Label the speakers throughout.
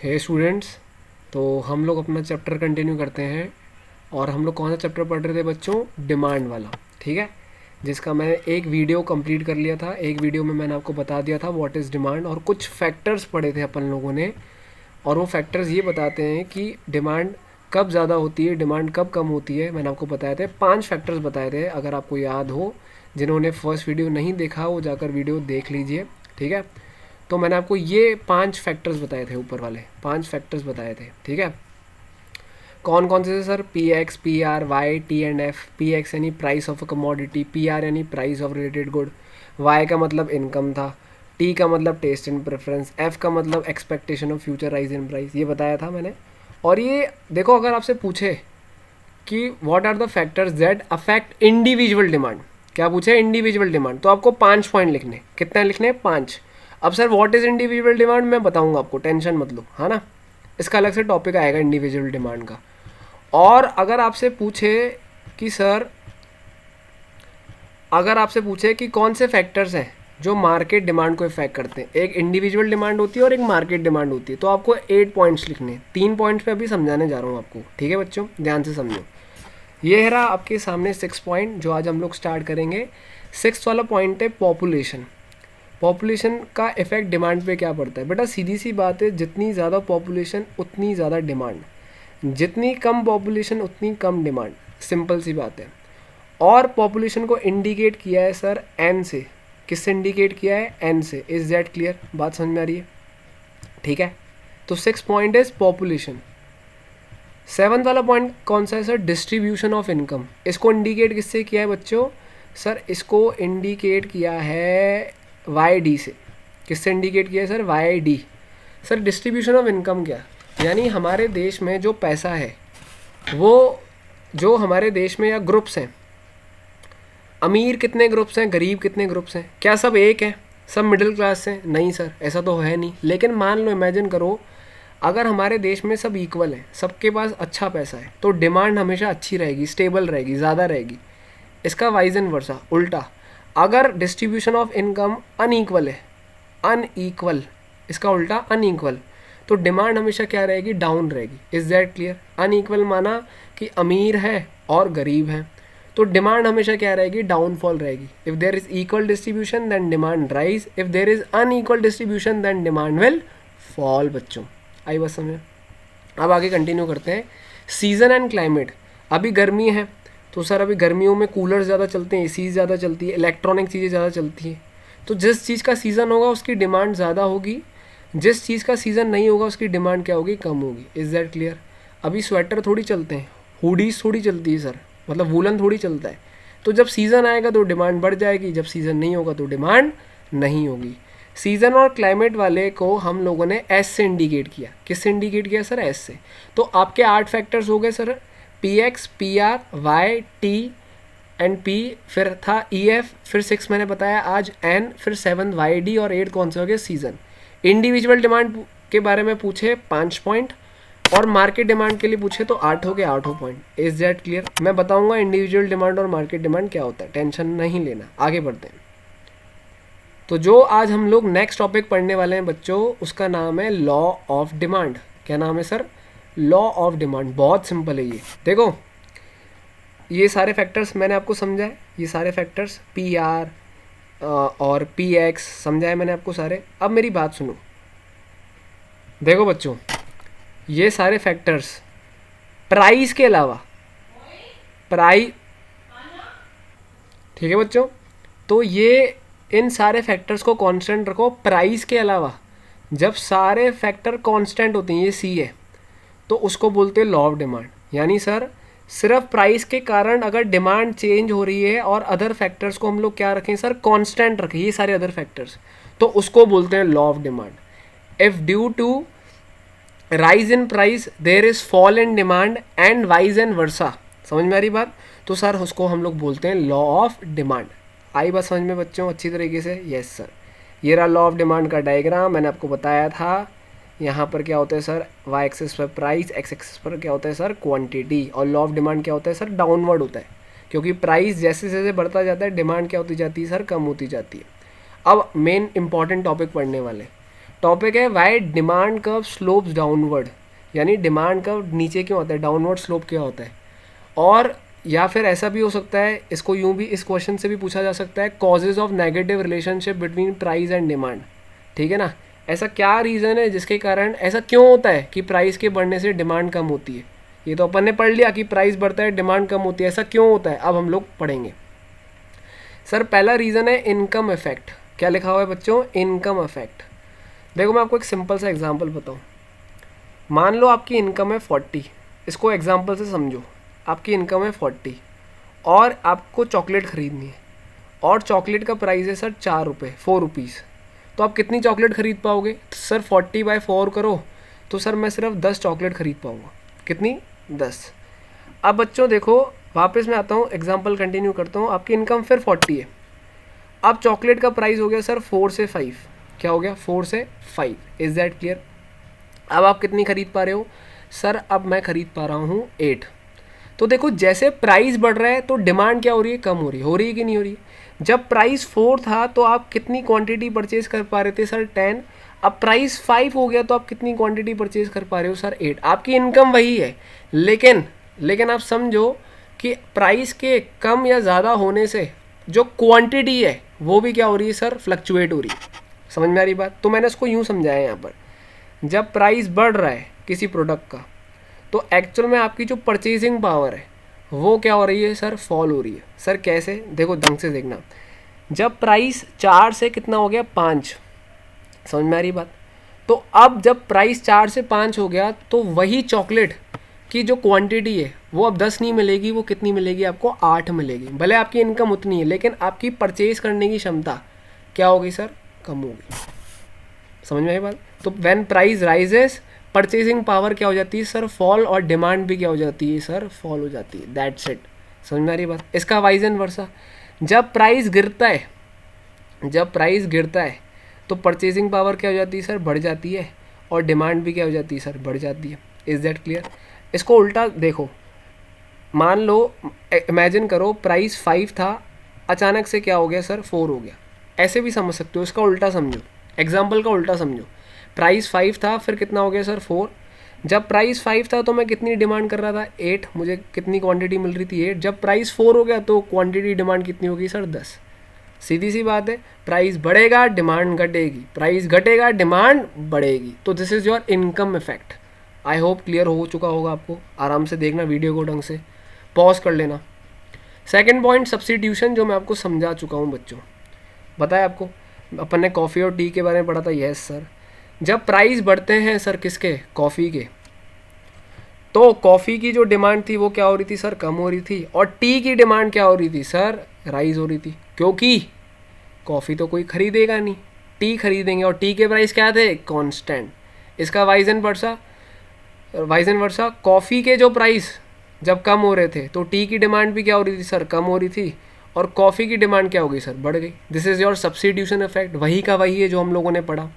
Speaker 1: हे students, तो हम लोग अपना चैप्टर कंटिन्यू करते हैं। और हम लोग कौन सा चैप्टर पढ़ रहे थे बच्चों? डिमांड वाला, ठीक है। जिसका मैं एक वीडियो कंप्लीट कर लिया था। एक वीडियो में मैंने आपको बता दिया था व्हाट इज़ डिमांड, और कुछ फैक्टर्स पढ़े थे अपन लोगों ने। और वो फैक्टर्स ये बताते हैं कि डिमांड कब ज़्यादा होती है, डिमांड कब कम होती है। मैंने आपको बताए थे 5 फैक्टर्स बताए थे, अगर आपको याद हो। जिन्होंने फर्स्ट वीडियो नहीं देखा वो जाकर वीडियो देख लीजिए, ठीक है। तो मैंने आपको ये 5 फैक्टर्स बताए थे, ऊपर वाले 5 फैक्टर्स बताए थे, ठीक है। कौन कौन से थे sir? P X, P R, Y, T and F. P X यानी price of a commodity, P R यानी price of related good, Y का मतलब इनकम था, टी का मतलब टेस्ट एंड प्रेफरेंस, एफ का मतलब expectation of future rise in price. ये बताया था मैंने। और ये देखो, अगर आपसे पूछे कि what are the factors that affect individual demand, क्या पूछे? इंडिविजुअल डिमांड, तो आपको 5 पॉइंट लिखने। कितने लिखने? 5। अब sir what is individual demand मैं बताऊंगा आपको, टेंशन मत लो, है ना। इसका अलग से टॉपिक आएगा इंडिविजुअल डिमांड का। और अगर आपसे पूछे कि सर, अगर आपसे पूछे कि कौन से फैक्टर्स हैं जो मार्केट डिमांड को इफेक्ट करते हैं, एक इंडिविजुअल डिमांड होती है और एक मार्केट डिमांड होती है, तो आपको 8 पॉइंट्स लिखने। 3 पॉइंट्स पे अभी समझाने जा रहा हूँ आपको, ठीक है बच्चों, ध्यान से समझो। ये है रहा आपके सामने 6 पॉइंट जो आज हम लोग स्टार्ट करेंगे। 6 वाला पॉइंट है पॉपुलेशन। पॉपुलेशन का इफेक्ट डिमांड पे क्या पड़ता है? बेटा सीधी सी बात है, जितनी ज़्यादा पॉपुलेशन उतनी ज़्यादा डिमांड, जितनी कम पॉपुलेशन उतनी कम डिमांड, सिंपल सी बात है। और पॉपुलेशन को इंडिकेट किया है सर एन से। किससे इंडिकेट किया है? एन से। Is that clear? बात समझ में आ रही है? ठीक है। तो 6 पॉइंट इज पॉपुलेशन। 7th वाला पॉइंट कौन सा है सर? Distribution of income. इसको इंडिकेट किससे किया है बच्चों? सर इसको इंडिकेट किया है वाई डी से। किससे इंडिकेट किया है sir? Y D. Sir distribution of income क्या? यानी हमारे देश में जो पैसा है वो, जो हमारे देश में या ग्रुप्स हैं, अमीर कितने ग्रुप्स हैं, गरीब कितने ग्रुप्स हैं, क्या सब एक हैं? सब मिडिल क्लास हैं? नहीं सर, ऐसा तो है नहीं। लेकिन मान लो, इमेजिन करो, अगर हमारे देश में सब इक्वल हैं, सबके पास अच्छा पैसा है, तो डिमांड हमेशा अच्छी रहेगी, स्टेबल रहेगी, ज़्यादा रहेगी। इसका वाइज एंड वर्सा, उल्टा। अगर डिस्ट्रीब्यूशन ऑफ इनकम अनईक्वल है, अनईक्वल, इसका उल्टा अनईक्वल, तो डिमांड हमेशा क्या रहेगी? डाउन रहेगी। Is that clear? अनईक्वल माना कि अमीर है और गरीब है, तो डिमांड हमेशा क्या रहेगी? डाउनफॉल रहेगी। If there is equal distribution then demand rise, if there is unequal distribution then demand will fall. बच्चों आई बात समझ? अब आगे कंटिन्यू करते हैं। Season and climate. अभी गर्मी है तो सर अभी गर्मियों में कूलर ज़्यादा चलते हैं, एसी ज़्यादा चलती है, इलेक्ट्रॉनिक चीज़ें ज़्यादा चलती हैं। तो जिस चीज़ का सीज़न होगा उसकी डिमांड ज़्यादा होगी, जिस चीज़ का सीज़न नहीं होगा उसकी डिमांड क्या होगी? कम होगी। Is that clear? अभी स्वेटर थोड़ी चलते हैं, हुडीज थोड़ी चलती है सर, मतलब वूलन थोड़ी चलता है। तो जब सीज़न आएगा तो डिमांड बढ़ जाएगी, जब सीज़न नहीं होगा तो डिमांड नहीं होगी। सीज़न और क्लाइमेट वाले को हम लोगों ने एस से इंडिकेट किया। किससे इंडिकेट किया सर? एस से। तो आपके 8 फैक्टर्स हो गए sir, P X, P R, Y, T and P, फिर था ई एफ, फिर 6 मैंने बताया आज एन, फिर 7 वाई डी, और 8 कौन से हो गए? सीज़न। इंडिविजुअल डिमांड के बारे में पूछे 5 पॉइंट, और मार्केट डिमांड के लिए पूछे तो 8 हो गए, 8 पॉइंट। Is that clear? मैं बताऊंगा इंडिविजुअल डिमांड और मार्केट डिमांड क्या होता है, टेंशन नहीं लेना। आगे बढ़ते हैं। तो जो आज हम लोग नेक्स्ट टॉपिक पढ़ने वाले हैं बच्चों, उसका नाम है लॉ ऑफ डिमांड। क्या नाम है सर? Law of demand. बहुत सिंपल है ये। देखो ये सारे फैक्टर्स मैंने आपको समझाए, ये सारे फैक्टर्स पी आर और पी एक्स समझाए मैंने आपको सारे। अब मेरी बात सुनो। देखो बच्चों, ये सारे फैक्टर्स प्राइस के अलावा, प्राइस, ठीक है बच्चों, तो ये इन सारे फैक्टर्स को कांस्टेंट रखो। प्राइस के अलावा जब सारे फैक्टर कांस्टेंट होते हैं, ये सी है, तो उसको बोलते हैं लॉ ऑफ डिमांड। यानी सर सिर्फ प्राइस के कारण अगर डिमांड चेंज हो रही है और अदर फैक्टर्स को हम लोग क्या रखें सर? कांस्टेंट रखें, ये सारे अदर फैक्टर्स, तो उसको बोलते हैं law of demand. If due to rise in price there is fall in demand and vice and versa. समझ में आ रही बात? तो सर उसको हम लोग बोलते हैं लॉ ऑफ डिमांड। आई बात समझ में बच्चों अच्छी तरीके से? Yes sir. ये रहा लॉ ऑफ डिमांड का डायग्राम, मैंने आपको बताया था। यहाँ पर क्या होता है सर? वाई एक्सिस पर प्राइस, एक्स एक्सिस पर क्या होता है सर? क्वांटिटी। और लॉ ऑफ डिमांड क्या होता है सर? डाउनवर्ड होता है, क्योंकि प्राइस जैसे जैसे बढ़ता जाता है डिमांड क्या होती जाती है सर? कम होती जाती है। अब मेन इंपॉर्टेंट टॉपिक पढ़ने वाले, टॉपिक है why demand curve slopes downward, यानी डिमांड कर्व नीचे क्यों होता है, डाउनवर्ड स्लोप क्या होता है। और या फिर ऐसा भी हो सकता है, इसको यूं भी इस क्वेश्चन से भी पूछा जा सकता है, causes of negative relationship between price and demand, ठीक है ना। ऐसा क्या रीज़न है जिसके कारण ऐसा क्यों होता है कि प्राइस के बढ़ने से डिमांड कम होती है। ये तो अपन ने पढ़ लिया कि प्राइस बढ़ता है डिमांड कम होती है, ऐसा क्यों होता है अब हम लोग पढ़ेंगे। सर पहला रीज़न है इनकम इफेक्ट। क्या लिखा हुआ है बच्चों, इनकम इफेक्ट। देखो मैं आपको एक सिंपल सा एग्जांपल बताऊँ। मान लो आपकी इनकम है 40, इसको एग्जांपल से समझो। आपकी इनकम है 40 और आपको चॉकलेट ख़रीदनी है और चॉकलेट का प्राइस है सर 4 रुपये, 4 रुपीज़। तो आप कितनी चॉकलेट ख़रीद पाओगे, तो सर 40/4 करो तो सर मैं सिर्फ 10 चॉकलेट ख़रीद पाऊँगा। कितनी, 10। अब बच्चों देखो वापस मैं आता हूँ, एग्जांपल कंटिन्यू करता हूँ। आपकी इनकम फिर 40 है, अब चॉकलेट का प्राइस हो गया सर 4 से 5। क्या हो गया, 4 से 5। Is that clear. अब आप कितनी ख़रीद पा रहे हो सर, अब मैं ख़रीद पा रहा हूँ 8। तो देखो जैसे प्राइस बढ़ रहा है तो डिमांड क्या हो रही है, कम हो रही है कि नहीं हो रही। जब प्राइस 4 था तो आप कितनी क्वांटिटी परचेज कर पा रहे थे सर, 10। अब प्राइस 5 हो गया तो आप कितनी क्वांटिटी परचेज कर पा रहे हो सर, 8। आपकी इनकम वही है, लेकिन आप समझो कि प्राइस के कम या ज़्यादा होने से जो क्वांटिटी है वो भी क्या हो रही है सर, फ्लक्चुएट हो रही है। समझ में आ रही बात। तो मैंने इसको यूँ समझाया यहाँ पर, जब प्राइस बढ़ रहा है किसी प्रोडक्ट का तो एक्चुअल में आपकी जो परचेजिंग पावर है वो क्या हो रही है सर, फॉल हो रही है। सर कैसे, देखो ढंग से देखना। जब प्राइस 4 से कितना हो गया, 5। समझ में आ रही बात। तो अब जब प्राइस 4 से 5 हो गया तो वही चॉकलेट की जो क्वांटिटी है वो अब 10 नहीं मिलेगी, वो कितनी मिलेगी आपको, 8 मिलेगी। भले आपकी इनकम उतनी है लेकिन आपकी परचेज करने की क्षमता क्या होगी सर, कम होगी। समझ में आई बात। तो when price rises purchasing power क्या हो जाती है सर, फॉल, और डिमांड भी क्या हो जाती है सर, फॉल हो जाती है। That's it. समझ में आ रही बात। इसका वाइज एंड वर्सा, जब प्राइस गिरता है तो परचेजिंग पावर क्या हो जाती है सर, बढ़ जाती है, और डिमांड भी क्या हो जाती है सर, बढ़ जाती है। Is that clear. इसको उल्टा देखो, मान लो इमेजिन करो प्राइस 5 था, अचानक से क्या हो गया सर, 4 हो गया। ऐसे भी समझ सकते हो, इसका उल्टा समझो, एग्जाम्पल का उल्टा समझो। प्राइस 5 था, फिर कितना हो गया सर, 4। जब प्राइस 5 था तो मैं कितनी डिमांड कर रहा था, 8। मुझे कितनी क्वांटिटी मिल रही थी, 8। जब प्राइस 4 हो गया तो क्वांटिटी डिमांड कितनी होगी सर, 10। सीधी सी बात है, प्राइस बढ़ेगा डिमांड घटेगी, प्राइस घटेगा डिमांड बढ़ेगी। तो this is your income effect. I hope clear हो चुका होगा आपको। आराम से देखना वीडियो को, ढंग से पॉज कर लेना। सेकेंड पॉइंट सब्स्टिट्यूशन, जो मैं आपको समझा चुका हूँ बच्चों। बताया आपको, अपन ने कॉफ़ी और टी के बारे में पढ़ा था। Yes sir. जब प्राइस बढ़ते हैं सर किसके, कॉफ़ी के, तो कॉफ़ी की जो डिमांड थी वो क्या हो रही थी सर, कम हो रही थी, और टी की डिमांड क्या हो रही थी सर, राइज हो रही थी। क्योंकि कॉफ़ी तो कोई ख़रीदेगा नहीं, टी खरीदेंगे, और टी के प्राइस क्या थे, कांस्टेंट। इसका वाइज एंड वर्सा, कॉफ़ी के जो प्राइस जब कम हो रहे थे तो टी की डिमांड भी क्या हो रही थी सर, कम हो रही थी, और कॉफ़ी की डिमांड क्या हो गई सर, बढ़ गई। This is your substitution effect. वही का वही है जो हम लोगों ने पढ़ा।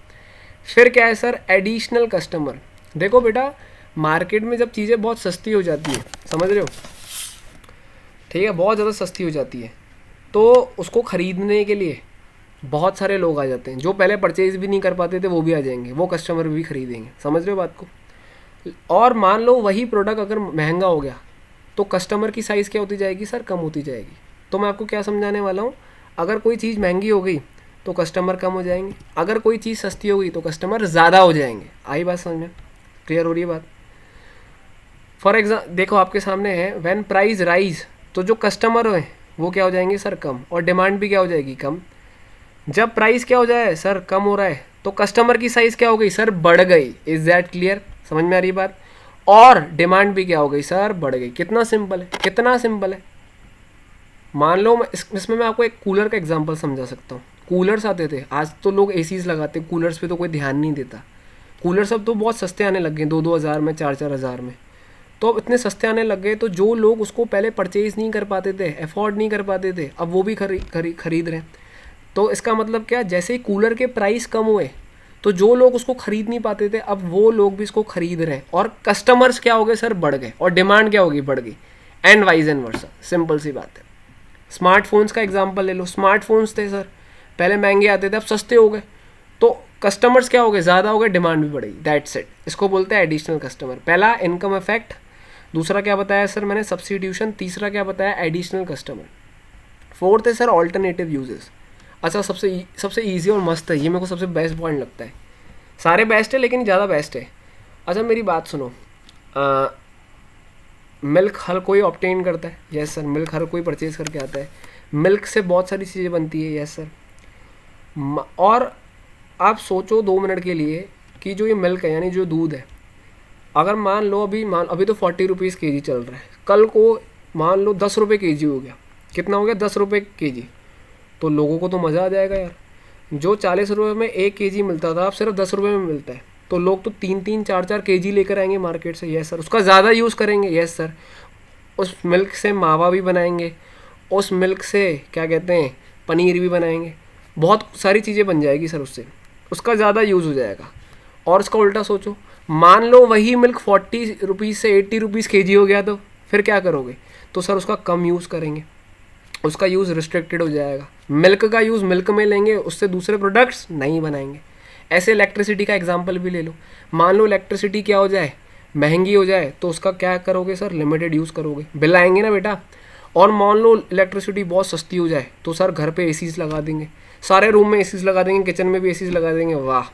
Speaker 1: फिर क्या है सर, एडिशनल कस्टमर। देखो बेटा, मार्केट में जब चीज़ें बहुत सस्ती हो जाती है, समझ रहे हो, ठीक है, बहुत ज़्यादा सस्ती हो जाती है, तो उसको ख़रीदने के लिए बहुत सारे लोग आ जाते हैं। जो पहले परचेज़ भी नहीं कर पाते थे वो भी आ जाएंगे, वो कस्टमर भी खरीदेंगे। समझ रहे हो बात को। और मान लो वही प्रोडक्ट अगर महंगा हो गया तो कस्टमर की साइज़ क्या होती जाएगी सर, कम होती जाएगी। तो मैं आपको क्या समझाने वाला हूँ, अगर कोई चीज़ महंगी हो गई तो कस्टमर कम हो जाएंगे, अगर कोई चीज़ सस्ती हो गई तो कस्टमर ज़्यादा हो जाएंगे। आई बात समझ में, क्लियर हो रही है बात। फॉर एग्जाम्पल देखो आपके सामने है, व्हेन प्राइस राइज, तो जो कस्टमर हैं वो क्या हो जाएंगे सर, कम, और डिमांड भी क्या हो जाएगी, कम। जब प्राइस क्या हो जाए सर, कम हो रहा है, तो कस्टमर की साइज़ क्या हो गई सर, बढ़ गई। Is that clear. समझ में आ रही बात। और डिमांड भी क्या हो गई सर, बढ़ गई। कितना सिंपल है, कितना सिंपल है। मान लो इसमें मैं आपको एक कूलर का एग्जांपल समझा सकता हूँ। कूलर्स आते थे, आज तो लोग एसीज लगाते, कूलर्स पे तो कोई ध्यान नहीं देता। कूलर सब तो बहुत सस्ते आने लग गए, 2-2 हज़ार में, 4-4 हज़ार में। तो अब इतने सस्ते आने लग गए तो जो लोग उसको पहले परचेज़ नहीं कर पाते थे, अफोर्ड नहीं कर पाते थे, अब वो भी खरीद रहे हैं। तो इसका मतलब क्या, जैसे ही कूलर के प्राइस कम हुए तो जो लोग उसको ख़रीद नहीं पाते थे अब वो लोग भी इसको ख़रीद रहे हैं, और कस्टमर्स क्या हो गए सर, बढ़ गए, और डिमांड क्या होगी, बढ़ गई। And vice and versa. Simple सी बात है। स्मार्टफोन्स का एग्जांपल ले लो। स्मार्टफोन्स थे सर, पहले महंगे आते थे, अब सस्ते हो गए, तो कस्टमर्स क्या हो गए, ज़्यादा हो गए, डिमांड भी बढ़ेगी, दैट्स इट। इसको बोलते हैं एडिशनल कस्टमर। पहला इनकम इफेक्ट, दूसरा क्या बताया सर मैंने, सब्स्टिट्यूशन, तीसरा क्या बताया, एडिशनल कस्टमर। फोर्थ है सर ऑल्टरनेटिव यूजेस। अच्छा सबसे ईजी और मस्त है ये, मेरे को सबसे बेस्ट पॉइंट लगता है। सारे बेस्ट है लेकिन ज़्यादा बेस्ट है। अच्छा मेरी बात सुनो, मिल्क हर कोई ऑब्टेन करता है, यस सर। मिल्क हर कोई परचेज करके आता है। मिल्क से बहुत सारी चीज़ें बनती है, यस सर। और आप सोचो 2 मिनट के लिए कि जो ये मिल्क है यानी जो दूध है, अगर मान लो अभी तो 40 रुपीज़ के जी चल रहा है, कल को मान लो 10 रुपये के जी हो गया, कितना हो गया, 10 रुपये के जी, तो लोगों को तो मज़ा आ जाएगा यार। जो 40 रुपये में 1 के जी मिलता था अब सिर्फ 10 रुपये में मिलता है, तो लोग तो 3-3 4-4 के जी लेकर आएंगे मार्केट से, यस सर। उसका ज़्यादा यूज़ करेंगे, यस सर। उस मिल्क से मावा भी बनाएंगे, उस मिल्क से क्या कहते हैं पनीर भी बनाएंगे, बहुत सारी चीज़ें बन जाएगी सर उससे, उसका ज़्यादा यूज़ हो जाएगा। और उसका उल्टा सोचो, मान लो वही मिल्क 40 रुपीज़ से 80 रुपीज़ के जी हो गया, तो फिर क्या करोगे, तो सर उसका कम यूज़ करेंगे, उसका यूज़ रिस्ट्रिक्टेड हो जाएगा। मिल्क का यूज़ मिल्क में लेंगे, उससे दूसरे प्रोडक्ट्स नहीं बनाएंगे। ऐसे इलेक्ट्रिसिटी का एग्जांपल भी ले लो, मान लो इलेक्ट्रिसिटी क्या हो जाए, महंगी हो जाए, तो उसका क्या करोगे सर, लिमिटेड यूज़ करोगे, बिल आएंगे ना बेटा। और मान लो इलेक्ट्रिसिटी बहुत सस्ती हो जाए, तो सर घर पे एसीज लगा देंगे, सारे रूम में एसीज लगा देंगे, किचन में भी एसीज लगा देंगे, वाह।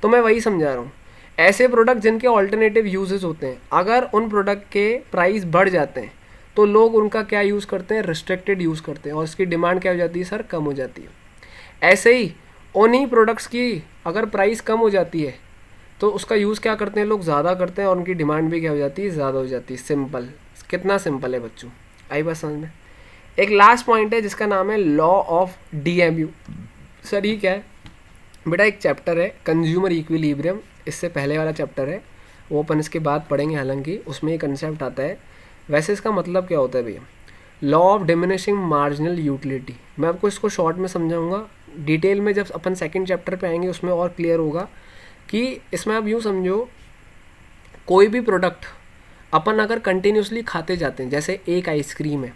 Speaker 1: तो मैं वही समझा रहा हूँ, ऐसे प्रोडक्ट जिनके ऑल्टरनेटिव यूजेस होते हैं, अगर उन प्रोडक्ट के प्राइस बढ़ जाते हैं तो लोग उनका क्या यूज़ करते हैं, रिस्ट्रिक्टेड यूज़ करते हैं, और उसकी डिमांड क्या हो जाती है सर, कम हो जाती है। ऐसे ही उन्हीं प्रोडक्ट्स की अगर प्राइस कम हो जाती है तो उसका यूज़ क्या करते हैं लोग, ज़्यादा करते हैं, और उनकी डिमांड भी क्या हो जाती है, ज़्यादा हो जाती है। सिंपल, कितना सिंपल है बच्चों, आई बात समझ में। एक लास्ट पॉइंट है जिसका नाम है लॉ ऑफ DMU। सर ये क्या है बेटा, एक चैप्टर है कंज्यूमर इक्विलिब्रियम, इससे पहले वाला चैप्टर है, वो अपन इसके बाद पढ़ेंगे, हालांकि उसमें ये कंसेप्ट आता है। वैसे इसका मतलब क्या होता है भैया, law of diminishing marginal utility. मैं आपको इसको शॉर्ट में समझाऊंगा, डिटेल में जब अपन सेकंड चैप्टर पे आएंगे उसमें और क्लियर होगा। कि इसमें आप यूँ समझो, कोई भी प्रोडक्ट अपन अगर कंटिन्यूसली खाते जाते हैं, जैसे एक आइसक्रीम है,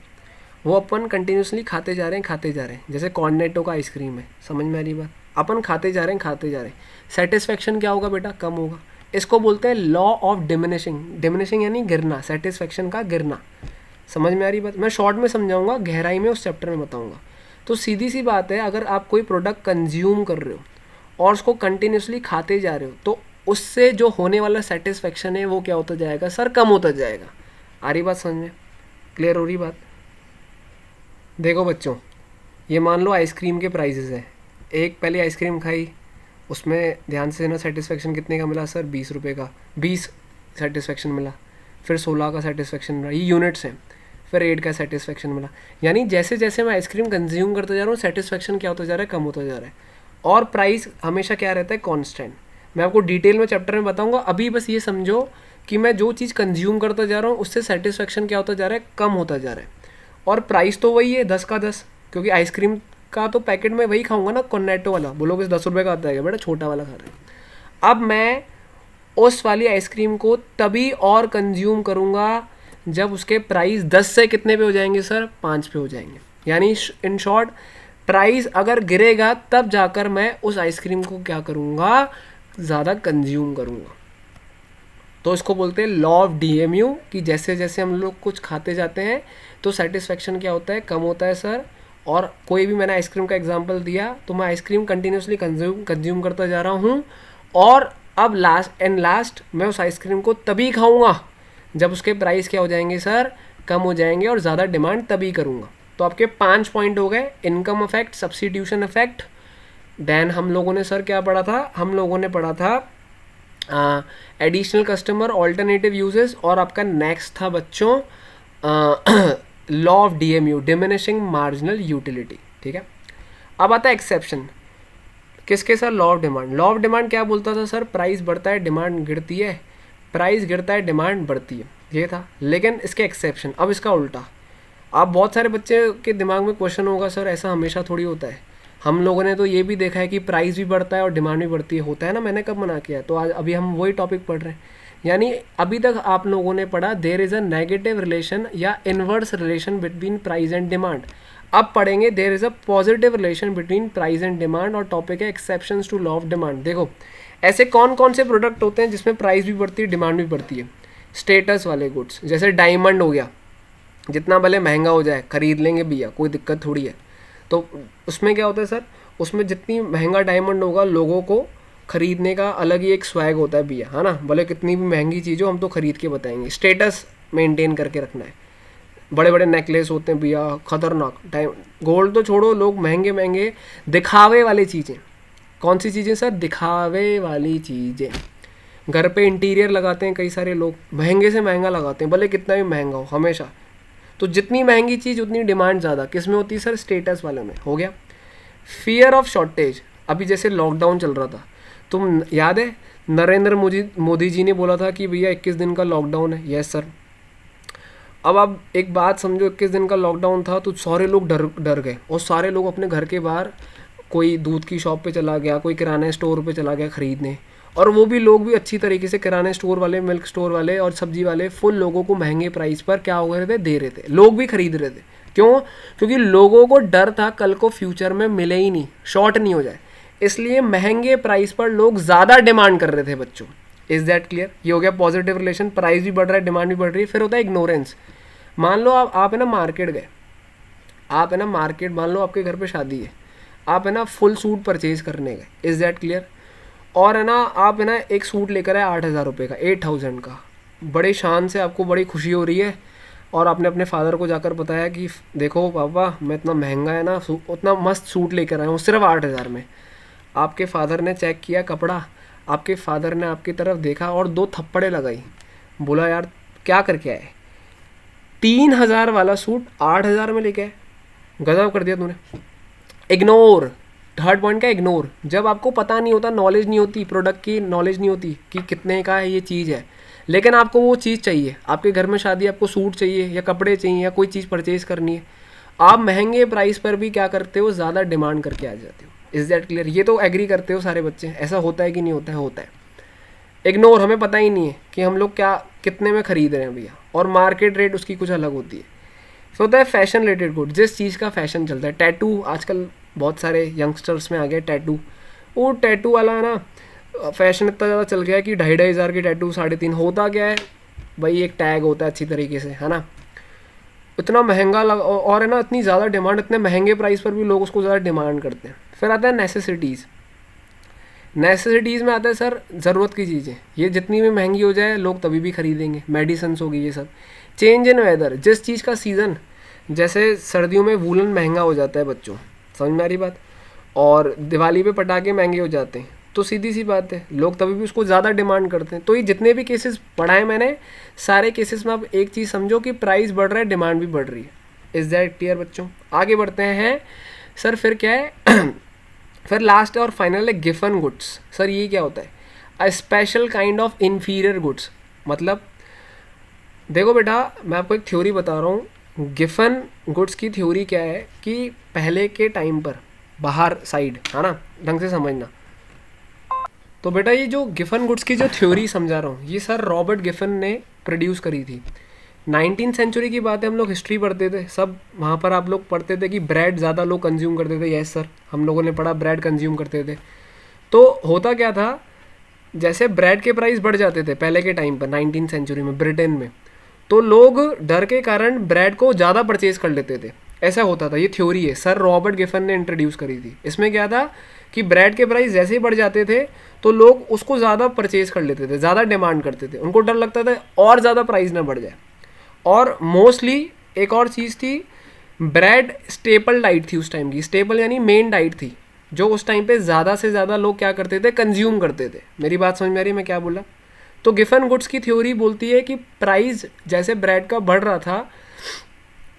Speaker 1: वो अपन कंटिन्यूसली खाते जा रहे हैं, जैसे कॉर्नेटो का आइसक्रीम है, समझ में आ रही बात, अपन खाते जा रहे हैं, सेटिस्फेक्शन क्या होगा बेटा, कम होगा। इसको बोलते हैं लॉ ऑफ डिमिनिशिंग यानी गिरना, सेटिस्फेक्शन का गिरना, समझ में आ रही बात। मैं शॉर्ट में समझाऊंगा, गहराई में उस चैप्टर में बताऊंगा। तो सीधी सी बात है, अगर आप कोई प्रोडक्ट कंज्यूम कर रहे हो और उसको कंटिन्यूसली खाते जा रहे हो, तो उससे जो होने वाला सेटिस्फेक्शन है वो क्या होता जाएगा सर, कम होता जाएगा। आ रही बात समझ में, क्लियर हो रही बात। देखो बच्चों, ये मान लो आइसक्रीम के प्राइजेज़ हैं, एक पहले आइसक्रीम खाई, उसमें ध्यान से ना सेटिस्फेक्शन कितने का मिला सर, 20 रुपये का, 20 सेटिस्फेक्शन मिला, फिर 16 का सेटिस्फेक्शन मिला, ये यूनिट्स हैं, फिर 8 का सेटिस्फेक्शन मिला। यानी जैसे जैसे मैं आइसक्रीम कंज्यूम करते जा रहा हूँ, सेटिस्फेक्शन क्या होता जा रहा है, कम होता जा रहा है, और प्राइस हमेशा क्या रहता है, कांस्टेंट। मैं आपको डिटेल में चैप्टर में बताऊंगा, अभी बस ये समझो कि मैं जो चीज़ कंज्यूम करता जा रहा हूँ उससे सेटिस्फेक्शन क्या होता जा रहा है, कम होता जा रहा है, और प्राइस तो वही है 10 का 10, क्योंकि आइसक्रीम का तो पैकेट में वही खाऊंगा ना, कॉर्नेटो वाला, बोलोगे 10 रुपये का आता है बेटा, छोटा वाला खा रहे हैं। अब मैं उस वाली आइसक्रीम को तभी और कंज्यूम करूँगा जब उसके प्राइस 10 से कितने पे हो जाएंगे सर, 5 पे हो जाएंगे। यानी इन शॉर्ट, प्राइस अगर गिरेगा तब जाकर मैं उस आइसक्रीम को क्या करूँगा, ज़्यादा कंज्यूम करूँगा। तो इसको बोलते हैं लॉ ऑफ DMU, कि जैसे जैसे हम लोग कुछ खाते जाते हैं तो सेटिस्फेक्शन क्या होता है, कम होता है सर। और कोई भी मैंने आइसक्रीम का एग्जांपल दिया, तो मैं आइसक्रीम कंटिन्यूसली कंज्यूम करता जा रहा हूँ, और अब लास्ट मैं उस आइसक्रीम को तभी खाऊंगा जब उसके प्राइस क्या हो जाएंगे सर, कम हो जाएंगे, और ज़्यादा डिमांड तभी करूँगा। तो आपके 5 पॉइंट हो गए, income effect, substitution effect, then हम लोगों ने सर क्या पढ़ा था, हम लोगों ने पढ़ा था एडिशनल कस्टमर, ऑल्टरनेटिव यूजेस, और आपका नेक्स्ट था बच्चों law of DMU, diminishing marginal utility. ठीक है, अब आता है एक्सेप्शन, किसके sir, law of demand. Law of demand क्या बोलता था सर, प्राइस बढ़ता है डिमांड गिरती है, प्राइस गिरता है डिमांड बढ़ती है, ये था। लेकिन इसके एक्सेप्शन, अब इसका उल्टा। अब बहुत सारे बच्चे के दिमाग में क्वेश्चन होगा, सर ऐसा हमेशा थोड़ी होता है, हम लोगों ने तो ये भी देखा है कि प्राइस भी बढ़ता है और डिमांड भी बढ़ती है, होता है ना, मैंने कब मना किया। तो आज अभी हम वही टॉपिक पढ़ रहे हैं। यानी अभी तक आप लोगों ने पढ़ा there is a negative relation या inverse relation between price and demand. अब पढ़ेंगे there is a positive relation between price and demand, और टॉपिक है exceptions to law of demand. देखो ऐसे कौन कौन से प्रोडक्ट होते हैं जिसमें प्राइस भी बढ़ती है डिमांड भी बढ़ती है। स्टेटस वाले गुड्स, जैसे डायमंड हो गया, जितना भले महंगा हो जाए खरीद लेंगे भैया, कोई दिक्कत थोड़ी है। तो उसमें क्या होता है सर, उसमें जितनी महंगा डायमंड होगा लोगों को खरीदने का अलग ही एक स्वैग होता है भैया, है ना। भले कितनी भी महंगी चीज़ हो हम तो खरीद के बताएंगे, स्टेटस मेंटेन करके रखना है। बड़े बड़े नेकलेस होते हैं भैया खतरनाक, गोल्ड तो छोड़ो, लोग महंगे महंगे दिखावे वाली चीज़ें। कौन सी चीज़ें सर, दिखावे वाली चीज़ें। घर पे इंटीरियर लगाते हैं कई सारे लोग, महंगे से महंगा लगाते हैं, भले कितना भी महंगा हो हमेशा। तो जितनी महंगी चीज़ उतनी डिमांड ज़्यादा किस में होती है सर, स्टेटस वाले में। हो गया। फियर ऑफ शॉर्टेज, अभी जैसे लॉकडाउन चल रहा था, तुम याद है नरेंद्र मोदी जी ने बोला था कि भैया 21 दिन का लॉकडाउन है। Yes sir. अब आप एक बात समझो, 21 दिन का लॉकडाउन था तो सारे लोग डर गए, और सारे लोग अपने घर के बाहर, कोई दूध की शॉप पे चला गया, कोई किराने स्टोर पे चला गया खरीदने। और वो भी लोग भी अच्छी तरीके से, किराने स्टोर वाले, मिल्क स्टोर वाले और सब्जी वाले फुल लोगों को महंगे प्राइस पर क्या हो रहे थे, दे रहे थे। लोग भी खरीद रहे थे। क्यों? क्योंकि लोगों को डर था कल को फ्यूचर में मिले ही नहीं, शॉर्ट नहीं हो जाए, इसलिए महंगे प्राइस पर लोग ज़्यादा डिमांड कर रहे थे बच्चों। Is that clear? ये हो गया पॉजिटिव रिलेशन, प्राइस भी बढ़ रहा है डिमांड भी बढ़ रही है। फिर होता है इग्नोरेंस। मान लो आप है ना मार्केट गए, आप है ना मार्केट, मान लो आपके घर पे शादी है, आप है ना फुल सूट परचेज करने गए। Is that clear? और है ना आप है ना एक सूट लेकर आए 8,000 रुपये का, 8,000 का, बड़े शान से, आपको बड़ी खुशी हो रही है, और आपने अपने फादर को जाकर बताया कि देखो पापा मैं इतना महंगा है ना उतना मस्त सूट लेकर आया हूँ सिर्फ 8,000 में। आपके फादर ने चेक किया कपड़ा, आपके फादर ने आपकी तरफ देखा और 2 थप्पड़े लगाई, बोला यार क्या करके आए, 3,000 वाला सूट 8,000 में लेके आए, गजब कर दिया तूने। इग्नोर, थर्ड पॉइंट का इग्नोर। जब आपको पता नहीं होता, नॉलेज नहीं होती, प्रोडक्ट की नॉलेज नहीं होती कि कितने का है ये चीज़ है, लेकिन आपको वो चीज़ चाहिए, आपके घर में शादी, आपको सूट चाहिए या कपड़े चाहिए या कोई चीज़ परचेज करनी है, आप महंगे प्राइस पर भी क्या करते हो, ज़्यादा डिमांड करके आ जाते हो। Is that clear? ये तो एग्री करते हो सारे बच्चे, ऐसा होता है कि नहीं होता है? होता है। इग्नोर, हमें पता ही नहीं है कि हम लोग क्या कितने में खरीद रहे हैं भैया, और मार्केट रेट उसकी कुछ अलग होती है। फिर होता है फैशन रिलेटेड गुड, जिस चीज़ का फैशन चलता है। टैटू आजकल बहुत सारे यंगस्टर्स में आ गए टैटू, वो टैटू वाला ना फैशन इतना ज़्यादा चल गया है कि 2,500 की टैटू, 3,500। होता क्या है भाई, एक टैग होता है अच्छी तरीके से, है ना, इतना महंगा और है ना इतनी ज़्यादा डिमांड, इतने महंगे प्राइस पर भी लोग उसको ज़्यादा डिमांड करते हैं। फिर आता है नेसेसिटीज़। नेसेसिटीज़ में आता है सर ज़रूरत की चीज़ें, ये जितनी भी महंगी हो जाए लोग तभी भी खरीदेंगे, मेडिसिन्स होगी ये सब। चेंज इन वेदर, जिस चीज़ का सीज़न, जैसे सर्दियों में वूलन महंगा हो जाता है बच्चों, समझ में आ रही बात, और दिवाली पे पटाखे महंगे हो जाते हैं, तो सीधी सी बात है लोग तभी भी उसको ज़्यादा डिमांड करते हैं। तो ये जितने भी केसेस पढ़ाए मैंने, सारे केसेस में आप एक चीज़ समझो कि प्राइस बढ़ रहा है, डिमांड भी बढ़ रही है। इज़ दैट क्लियर बच्चों? आगे बढ़ते हैं सर, फिर क्या है फिर लास्ट और फाइनल है गिफन गुड्स। सर ये क्या होता है? A special kind of inferior goods. मतलब देखो बेटा, मैं आपको एक थ्योरी बता रहा हूँ। गिफन गुड्स की थ्योरी क्या है कि पहले के टाइम पर बाहर साइड, है ना, ढंग से समझना। तो बेटा ये जो गिफन गुड्स की जो थ्योरी समझा रहा हूँ, ये सर रॉबर्ट गिफन ने प्रोड्यूस करी थी। 19th सेंचुरी की बात है, हम लोग हिस्ट्री पढ़ते थे सब, वहाँ पर आप लोग पढ़ते थे कि ब्रेड ज़्यादा लोग कंज्यूम करते थे। यस सर, हम लोगों ने पढ़ा ब्रेड कंज्यूम करते थे। तो होता क्या था, जैसे ब्रेड के प्राइस बढ़ जाते थे पहले के टाइम पर 19th सेंचुरी में ब्रिटेन में, तो लोग डर के कारण ब्रेड को ज़्यादा परचेज़ कर लेते थे। ऐसा होता था, ये थ्योरी है, सर रॉबर्ट गिफन ने इंट्रोड्यूस करी थी। इसमें क्या था कि ब्रेड के प्राइस जैसे ही बढ़ जाते थे तो लोग उसको ज़्यादा परचेज़ कर लेते थे, ज़्यादा डिमांड करते थे, उनको डर लगता था और ज़्यादा प्राइस ना बढ़ जाए। और मोस्टली एक और चीज़ थी, ब्रेड स्टेपल डाइट थी उस टाइम की। स्टेपल यानी मेन डाइट थी, जो उस टाइम पे ज़्यादा से ज़्यादा लोग क्या करते थे, कंज्यूम करते थे। मेरी बात समझ में आ रही है मैं क्या बोला? तो गिफन गुड्स की थ्योरी बोलती है कि प्राइस जैसे ब्रेड का बढ़ रहा था,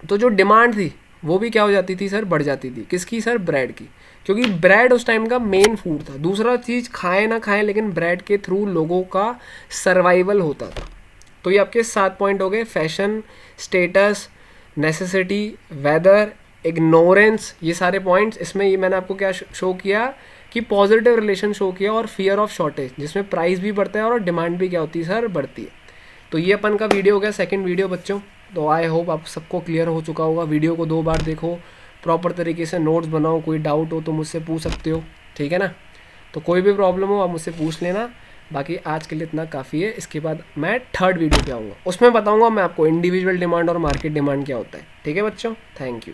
Speaker 1: तो जो डिमांड थी वो भी क्या हो जाती थी सर, बढ़ जाती थी। किसकी सर? ब्रेड की, क्योंकि ब्रेड उस टाइम का मेन फूड था। दूसरा चीज़ खाए ना खाए, लेकिन ब्रेड के थ्रू लोगों का सर्वाइवल होता था। तो ये आपके 7 पॉइंट हो गए, fashion, status, necessity, weather, ignorance, ये सारे पॉइंट्स। इसमें ये मैंने आपको क्या शो किया कि पॉजिटिव रिलेशन शो किया, और फियर ऑफ शॉर्टेज, जिसमें प्राइस भी बढ़ता है और डिमांड भी क्या होती है सर, बढ़ती है। तो ये अपन का वीडियो हो गया, सेकंड वीडियो बच्चों। तो आई होप आप सबको क्लियर हो चुका होगा। वीडियो को 2 बार देखो, प्रॉपर तरीके से नोट्स बनाओ, कोई डाउट हो तो मुझसे पूछ सकते हो, ठीक है ना। तो कोई भी प्रॉब्लम हो आप मुझसे पूछ लेना। बाकी आज के लिए इतना काफ़ी है, इसके बाद मैं थर्ड वीडियो पे आऊँगा, उसमें बताऊँगा मैं आपको इंडिविजुअल डिमांड और मार्केट डिमांड क्या होता है। ठीक है बच्चों, थैंक यू।